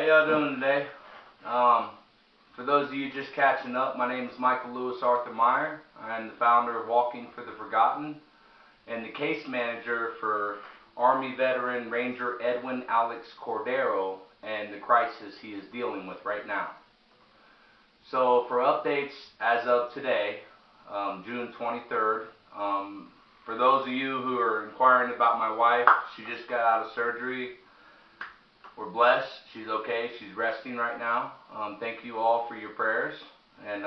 How y'all doing today? For those of you just catching up, my name is Michael Lewis Arthur Meyer. I'm the founder of Walking for the Forgotten and the case manager for Army veteran Ranger Edwin Alex Cordero and the crisis he is dealing with right now. So for updates as of today, June 23rd, for those of you who are inquiring about my wife, she just got out of surgery. We're blessed. She's okay. She's resting right now. Thank you all for your prayers. And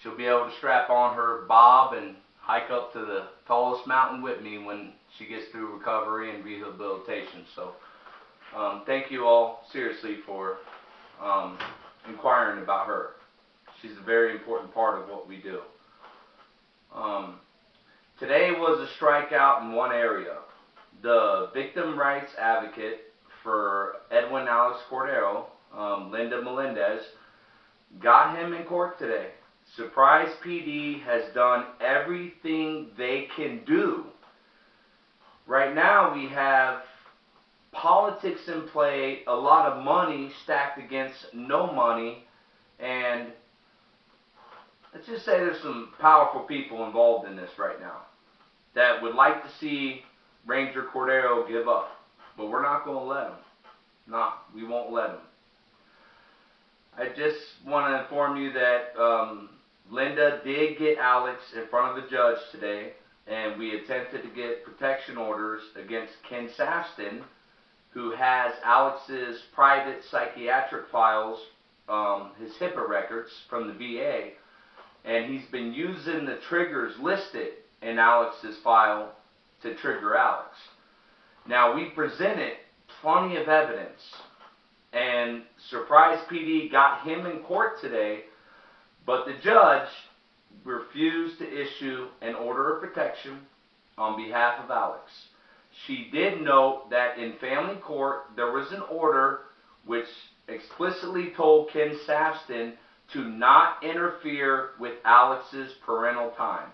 she'll be able to strap on her bob and hike up to the tallest mountain with me when she gets through recovery and rehabilitation. So thank you all seriously for inquiring about her. She's a very important part of what we do. Today was a strikeout in one area. The victim rights advocate for Edwin Alex Cordero, Melendez, got him in court today. Surprise PD has done everything they can do. Right now we have politics in play, a lot of money stacked against no money, and let's just say there's some powerful people involved in this right now that would like to see Ranger Cordero give up. But we're not going to let him. No, we won't let him. I just want to inform you that Linda did get Alex in front of the judge today, and we attempted to get protection orders against Ken Saxton, who has Alex's private psychiatric files, his HIPAA records from the VA, and he's been using the triggers listed in Alex's file to trigger Alex. Now, we presented plenty of evidence, and Surprise PD got him in court today, but the judge refused to issue an order of protection on behalf of Alex. She did note that in family court, there was an order which explicitly told Ken Saxton to not interfere with Alex's parental time,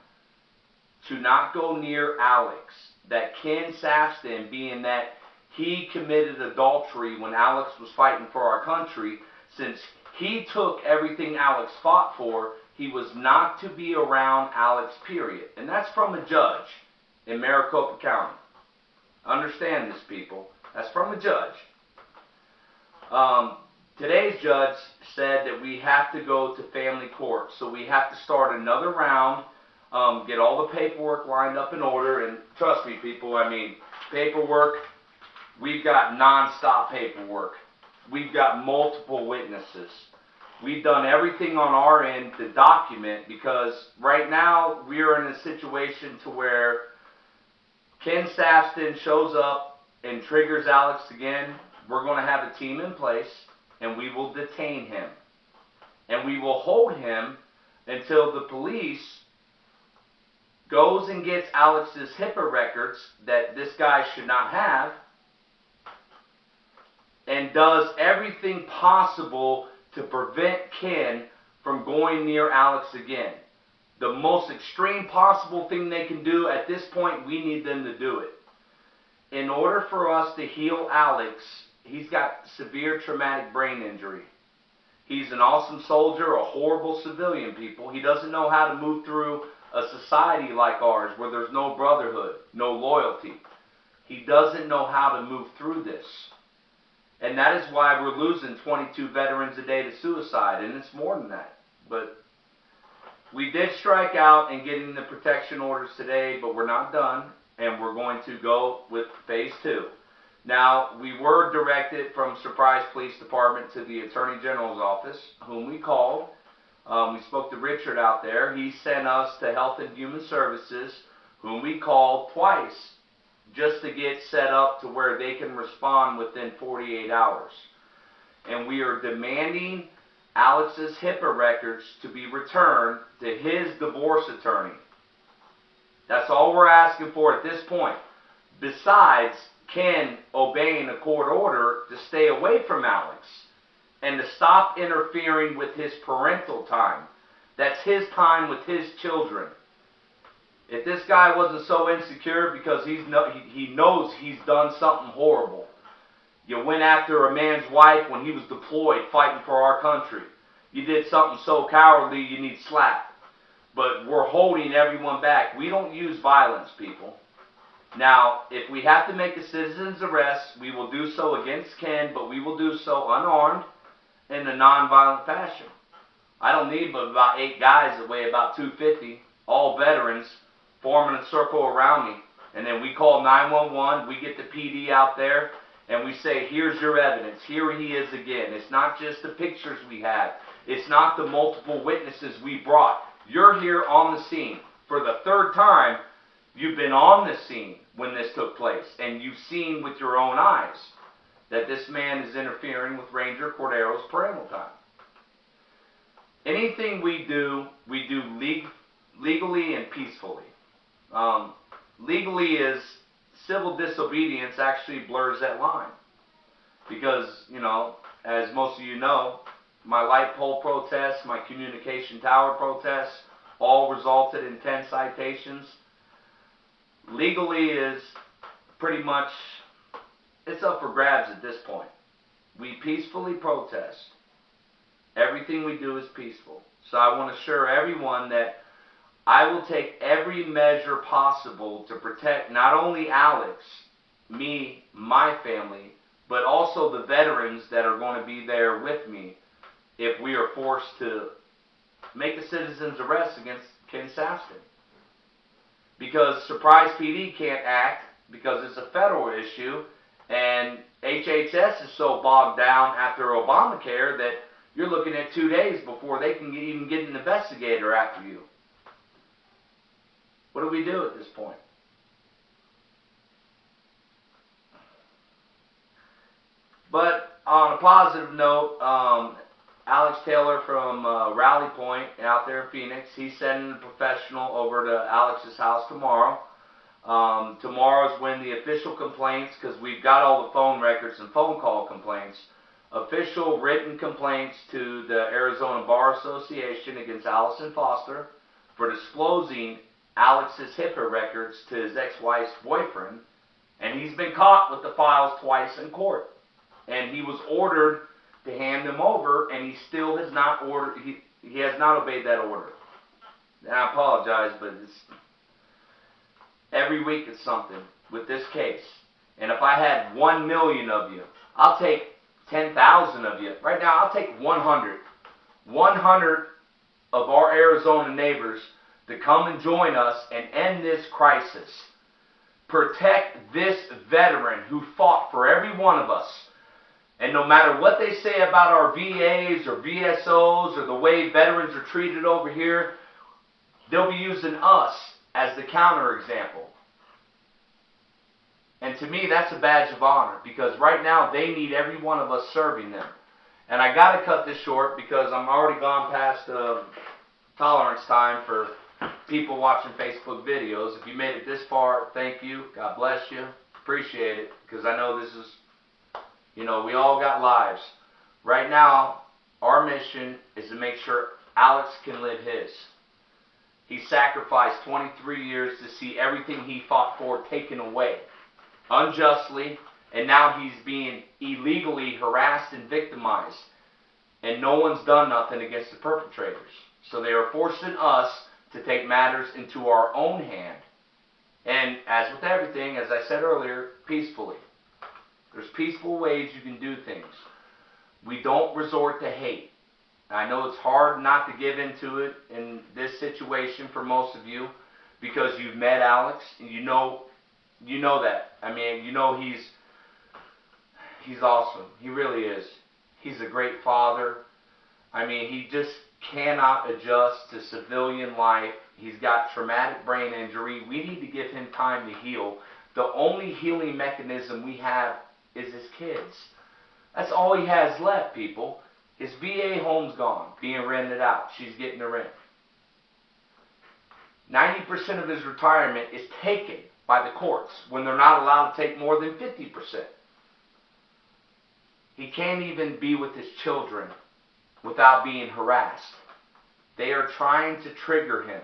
to not go near Alex. That Ken Saxton, being that he committed adultery when Alex was fighting for our country, since he took everything Alex fought for, he was not to be around Alex, period. And that's from a judge in Maricopa County. Understand this, people. That's from a judge. Today's judge said that we have to go to family court, so we have to start another round. Get all the paperwork lined up in order, and trust me, people, I mean, paperwork, we've got non-stop paperwork. We've got multiple witnesses. We've done everything on our end to document, because right now we're in a situation to where Ken Saxton shows up and triggers Alex again. We're going to have a team in place, and we will detain him. And we will hold him until the police goes and gets Alex's HIPAA records that this guy should not have, and does everything possible to prevent Ken from going near Alex again. The most extreme possible thing they can do at this point, we need them to do it. In order for us to heal Alex, he's got severe traumatic brain injury. He's an awesome soldier, a horrible civilian, people. He doesn't know how to move through a society like ours where there's no brotherhood, no loyalty. He doesn't know how to move through this. And that is why we're losing 22 veterans a day to suicide, and it's more than that. But we did strike out in getting the protection orders today, but we're not done, and we're going to go with phase 2. Now, we were directed from Surprise Police Department to the Attorney General's office, whom we called. We spoke to Richard out there. He sent us to Health and Human Services, whom we called twice, just to get set up to where they can respond within 48 hours. And we are demanding Alex's HIPAA records to be returned to his divorce attorney. That's all we're asking for at this point. Besides Ken obeying a court order to stay away from Alex and to stop interfering with his parental time. That's his time with his children. If this guy wasn't so insecure because he knows he's done something horrible, You went after a man's wife when he was deployed fighting for our country. You did something so cowardly you need slapped. But we're holding everyone back. We don't use violence, people. Now, if we have to make a citizen's arrest, we will do so against Ken, but we will do so unarmed in a non-violent fashion. I don't need but about 8 guys that weigh about 250, all veterans, forming a circle around me. And then we call 911, we get the PD out there, and we say, here's your evidence. Here he is again. It's not just the pictures we have. It's not the multiple witnesses we brought. You're here on the scene. For the 3rd time, you've been on the scene when this took place, and you've seen with your own eyes that this man is interfering with Ranger Cordero's parental time. Anything we do legally and peacefully. Legally is civil disobedience actually blurs that line. Because, you know, as most of you know, my light pole protests, my communication tower protests, all resulted in 10 citations. Legally is pretty much, it's up for grabs at this point. We peacefully protest. Everything we do is peaceful. So I want to assure everyone that I will take every measure possible to protect not only Alex, me, my family, but also the veterans that are going to be there with me if we are forced to make a citizen's arrest against Ken Saxton. Because Surprise PD can't act because it's a federal issue, and HHS is so bogged down after Obamacare that you're looking at 2 days before they can even get an investigator after you. What do we do at this point? But on a positive note, Alex Taylor from Rally Point out there in Phoenix, he's sending a professional over to Alex's house tomorrow. Tomorrow's when the official complaints, because we've got all the phone records and phone call complaints, official written complaints to the Arizona Bar Association against Allison Foster for disclosing Alex's HIPAA records to his ex-wife's boyfriend, and he's been caught with the files twice in court. And he was ordered to hand them over, and he still has not ordered. He has not obeyed that order. And I apologize, but it's, every week it's something with this case. And if I had 1 million of you, I'll take 10,000 of you. Right now, I'll take 100. 100 of our Arizona neighbors to come and join us and end this crisis. Protect this veteran who fought for every one of us. And no matter what they say about our VAs or VSOs or the way veterans are treated over here, they'll be using us as the counterexample. And to me, that's a badge of honor, because right now they need every one of us serving them. And I got to cut this short because I'm already gone past tolerance time for people watching Facebook videos. If you made it this far, thank you. God bless you. Appreciate it, because I know this is, you know, we all got lives. Right now, our mission is to make sure Alex can live his. He sacrificed 23 years to see everything he fought for taken away unjustly, and now he's being illegally harassed and victimized. And no one's done nothing against the perpetrators. So they are forcing us to take matters into our own hand. And as with everything, as I said earlier, peacefully. There's peaceful ways you can do things. We don't resort to hate. I know it's hard not to give into it in this situation for most of you, because you've met Alex and you know that. I mean, you know he's awesome. He really is. He's a great father. I mean, he just cannot adjust to civilian life. He's got traumatic brain injury. We need to give him time to heal. The only healing mechanism we have is his kids. That's all he has left, people. His VA home's gone, being rented out. She's getting the rent. 90% of his retirement is taken by the courts when they're not allowed to take more than 50%. He can't even be with his children without being harassed. They are trying to trigger him.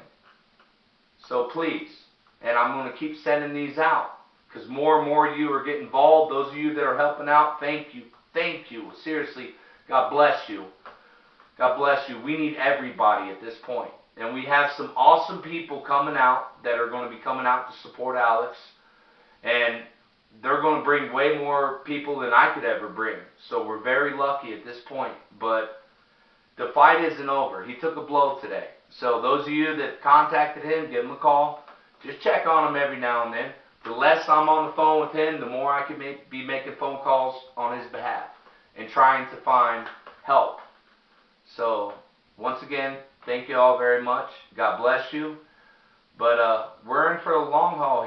So please, and I'm going to keep sending these out, because more and more of you are getting involved. Those of you that are helping out, thank you. Thank you. Seriously, God bless you. God bless you. We need everybody at this point. And we have some awesome people coming out that are going to be coming out to support Alex. And they're going to bring way more people than I could ever bring. So we're very lucky at this point. But the fight isn't over. He took a blow today. So those of you that contacted him, give him a call. Just check on him every now and then. The less I'm on the phone with him, the more I can be making phone calls on his behalf and trying to find help. So once again, thank you all very much. God bless you. But we're in for the long haul here.